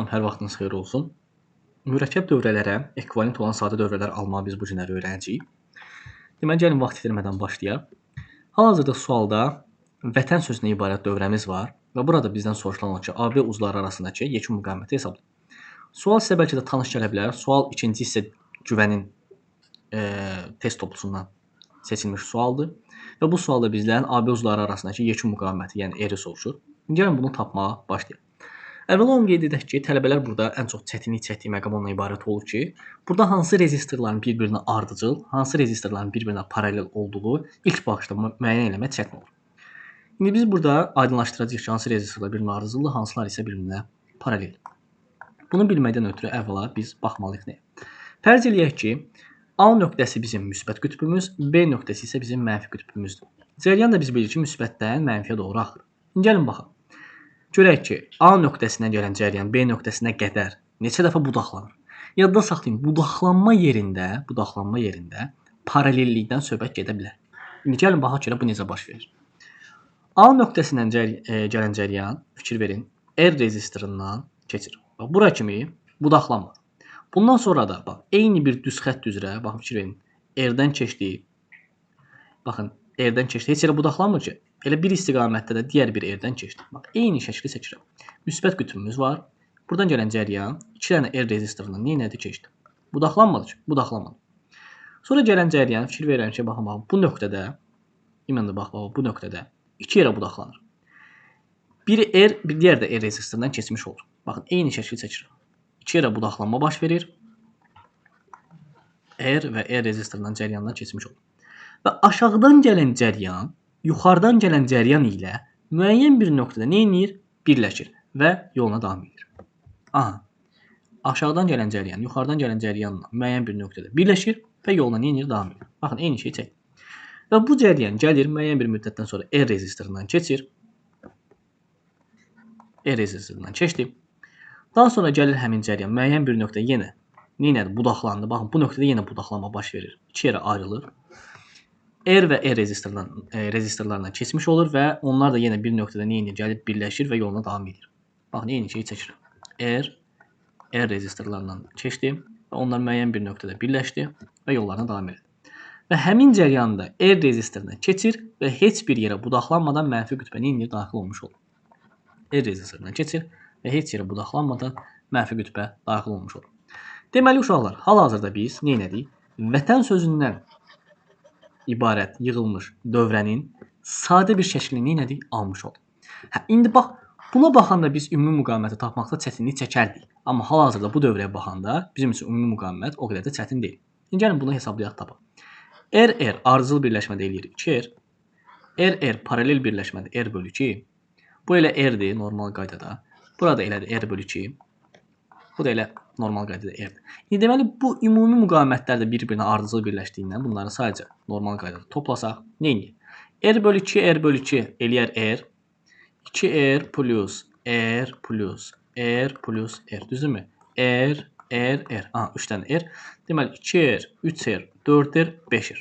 Salam, hər vaxtınız xeyir olsun. Mürəkkəb dövrələrə ekvivalent olan sadə dövrələr almağı biz bu günləri öyrənəcəyik. Deməli, gəlin vaxt itirmədən başlayaq. Hal-hazırda sualda vətən sözündən ibarət dövrəmiz var və burada bizdən soruşulan o ki, AB uzları arasındakı yekun müqaviməti hesabla. Sual sizə bəlkə də tanış gələ bilər. Sual ikinci hissə güvənin test toplusundan seçilmiş sualdır və bu sualda bizdən AB uzları arasındakı yekun müqaviməti, yəni R-i soruşur. Gəlin bunu tapmağa başlayaq. Əvvəla onu qeyd edək ki, tələbələr burada ən çox çətinlik çəkdiyi məqam ondan ibarət olur ki, burada hansı rezistorların bir-birinə ardıcıl, hansı rezistorların bir-birinə paralel olduğu ilk baxışda müəyyən etmək çətin olur. İndi biz burada aydınlaşdıracağıq ki, hansı rezistorlar bir-birinə ardıcıldır, hansılar isə bir-birinə paralel. Bunu bilməkdən ötürü əvvəla biz baxmalıyıq nəyə? Fərz eləyək ki, A nöqtəsi bizim müsbət qütbümüz, B nöqtəsi isə bizim mənfi qütbümüzdür. Cəryan da biz bilirik ki, müsbətdən mənfiyə doğru axır. İndi gəlin baxaq. Görək ki, A nöqtəsinə gələn cəryan B nöqtəsinə qədər neçə dəfə budaqlanır? Yadda saxlayın, budaqlanma yerində paralellikdən söhbət gedə bilər. İndi gəlin baxaq ki, bu necə baş verir. A nöqtəsindən gələn cəryan, fikir verin, R rezistorundan keçir. Bax, bura kimi budaqlanmır. Bundan sonra da bax, eyni bir düz xətt üzrə, baxın fikir verin, R-dən keçdi. Baxın, R-dən keçdi. Heç yerə budaqlanmır ki. Elə bir istiqamətdə də digər bir R-dən keçdi. Bax, eyni şəkli çəkirəm. Müsbət qütbümüz var. Buradan gələn cəryan 2 dənə R rezistorundan nə etdi, keçdi. Budaqlanmadı ki, budaqlanmadı. Sonra gələn cəryan fikir verirəm ki, baxın, bu nöqtədə, imенно bax, bu nöqtədə 2 yerə budaqlanır. Biri R, bir digər də R rezistorundan keçmiş olur. Baxın, eyni şəkli çəkirəm. 2 yerə budaqlanma baş verir. R və R rezistorundan cəryandan keçmiş olur. Və aşağıdan gələn cəryan yuxarıdan gələn cəryan ilə müəyyən bir nöqtədə nə edir? Birləşir və yoluna davam edir. Aha. Aşağıdan gələn cəryan yuxarıdan gələn cəryanla müəyyən bir nöqtədə birləşir və yoluna nə edir? Davam edir. Baxın, eyni şey çək. Və bu cəryan gəlir müəyyən bir müddətdən sonra R rezistorundan keçir. R rezistorundan keçdi. Daha sonra gəlir həmin cəryan müəyyən bir nöqtə yenə nə edir? Budaqlandı. Baxın, bu nöqtədə yenə budaqlanma baş verir. 2 yerə ayrılır. R və R rezistorlarından keçmiş olur və onlar da yenə bir nöqtədə nə edir? Gəlib birləşir və yoluna davam edir. Baxın, eyni şeyi çəkirəm. R rezistorlarından keçdi və onlar müəyyən bir nöqtədə birləşdi və yollarına davam edir. Və həmin cəryan da R rezistorundan keçir və heç bir yerə budaqlanmadan mənfi qütbə nə edir? Daxil olmuş olur. R rezistorundan keçir və heç yerə budaqlanmadan mənfi qütbə daxil olmuş olur. Deməli, uşaqlar, hal-hazırda biz nə edirik? Vətən sözündən ibarət yığılmış dövrənin sadə bir şəklini nədir? Almış oldu. İndi bax, buna baxanda biz ümumi müqaviməti tapmaqda çətinlik çəkərdik. Amma hal-hazırda bu dövrəyə baxanda bizim üçün ümumi müqavimət o qədər də çətin deyil. İndi gəlin bunu hesablayaq tapaq. R ardıcıl birləşmədə eləyir 2R. R paralel birləşmədə R bölü 2. Bu elə R-dir normal qaydada. Burada elədir R bölü 2. Bu da elə normal qaydada R-dir. İndi deməli, bu ümumi müqavimətlər də bir-birinə ardıcıl birləşdiyindən bunları sadəcə normal qaydada toplasaq, nə edir? R bölü 2, R bölü 2 eləyər R. 2R plus R plus R plus R. Düzdürmü? R. Aha, 3 dənə R. Deməli, 2R, 3R, 4R, 5R.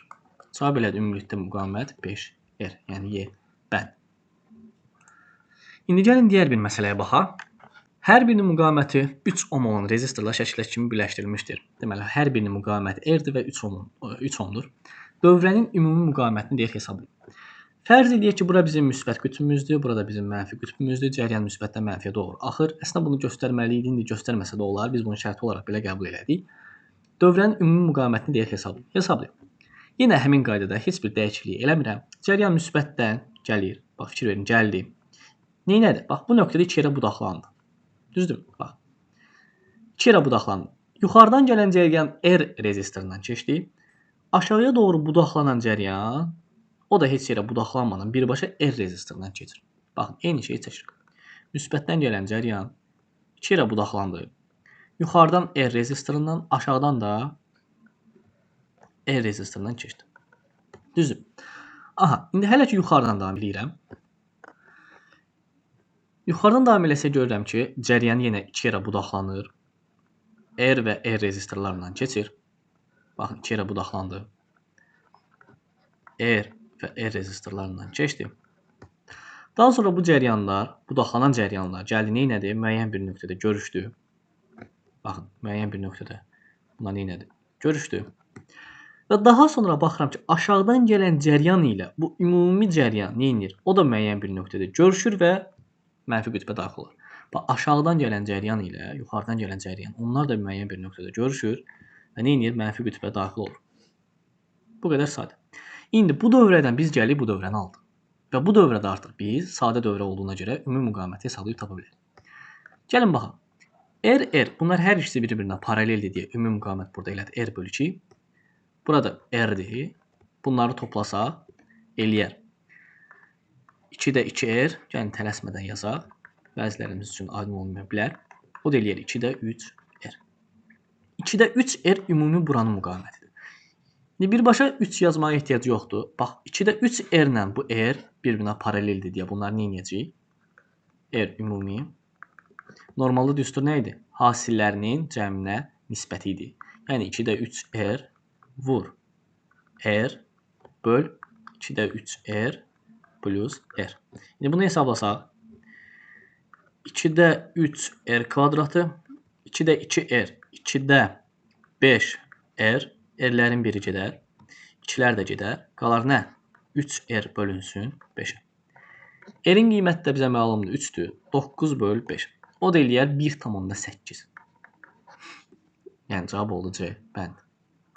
Cavab elədir ümumilikdə müqavimət 5R. Yəni Y, bənd. İndi gəlin digər bir məsələyə baxaq. Hər birinin müqaviməti 3 ohm olan rezistorlar şəkillər kimi birləşdirilmişdir. Deməli, hər birinin müqaviməti R-dir və 3 ohmdur. Dövrənin ümumi müqavimətini deyək hesablayaq. Fərz edək ki, bura bizim müsbət qütbümüzdür, burada bizim mənfi qütbümüzdür. Cəryan müsbətdən mənfiyə doğru axır. Əslində bunu göstərməli idi, indi göstərməsə də olar. Biz bunu şərti olaraq belə qəbul elədik. Dövrənin ümumi müqavimətini deyək hesablayaq. Yenə həmin qaydada heç bir dəyişiklik eləmirəm. Cəryan müsbətdən gəlir. Bax, fikir verin, gəldi. Neynədir? Bax, bu nöqtədə 2 yerə budaqlandı. Düzdür? Bax. 2 yerə budaqlandı. Yuxarıdan gələn cəryan R rezistorundan keçdi. Aşağıya doğru budaqlanan cəryan o da heç yerə budaqlanmadan birbaşa R rezistorundan keçir. Baxın, eyni şeyi çəkirik. Müsbətdən gələn cəryan 2 yerə budaqlandı. Yuxarıdan R rezistorundan, aşağıdan da R rezistorundan keçdi. Düzdür? Aha, indi hələ ki yuxarıdan davam edirəm. Yuxarıdan davam eləsə görürəm ki, cəryan yenə 2 yerə budaqlanır. R və R rezistorlarından keçir. Baxın, 2 yerə budaqlandı. R və R rezistorlarından keçdi. Daha sonra bu cəryanlar, budaqlanan cəryanlar gəldi, neynədir? Müəyyən bir nöqtədə görüşdü. Baxın, müəyyən bir nöqtədə bunlar neynədir? Görüşdü. Və daha sonra baxıram ki, aşağıdan gələn cəryan ilə bu ümumi cəryan neynir? O da müəyyən bir nöqtədə görüşür və mənfi qütbə daxil olur. Bax, aşağıdan gələn cəryan ilə yuxarıdan gələn cəryan, onlar da müəyyən bir nöqtədə görüşür və neynir? Mənfi qütbə daxil olur. Bu qədər sadə. İndi bu dövrədən biz gəlib bu dövrəni aldıq. Və bu dövrədə artıq biz sadə dövrə olduğuna görə ümumi müqaviməti hesablayıb tapa bilərik. Gəlin baxaq. R bunlar hər ikisi bir-birinə paraleldir deyə ümumi müqavimət burada elədir. R bölü 2. Burada R'dir. Bunları toplasaq eləyər. 2-də 2R. Gəlin tələsmədən yazaq. Bəzilərimiz üçün aydın olmaya bilər. O da eləyər 2-də 3R. 2-də 3R ümumi buranın müqavimətidir. İndi birbaşa 3 yazmağa ehtiyac yoxdur. Bax, 2-də 3R ilə bu R bir-birinə paraleldir deyə bunları nə edəcəyik? R ümumi. Normalda düstur nə idi? Hasillərinin cəminə nisbəti idi. Yəni 2-də 3R vur R böl 2-də 3R plus R. İndi bunu hesablasaq 2-də 3R kvadratı 2-də 2R 2-də 5R R'lərin biri gedər. 2-lər də gedər. Qalar nə? 3R bölünsün 5-ə. R'in qiyməti də bizə məlumdur. 3-dür. 9 böl 5. O da eləyər 1,8. Yəni cavab oldu C bənd.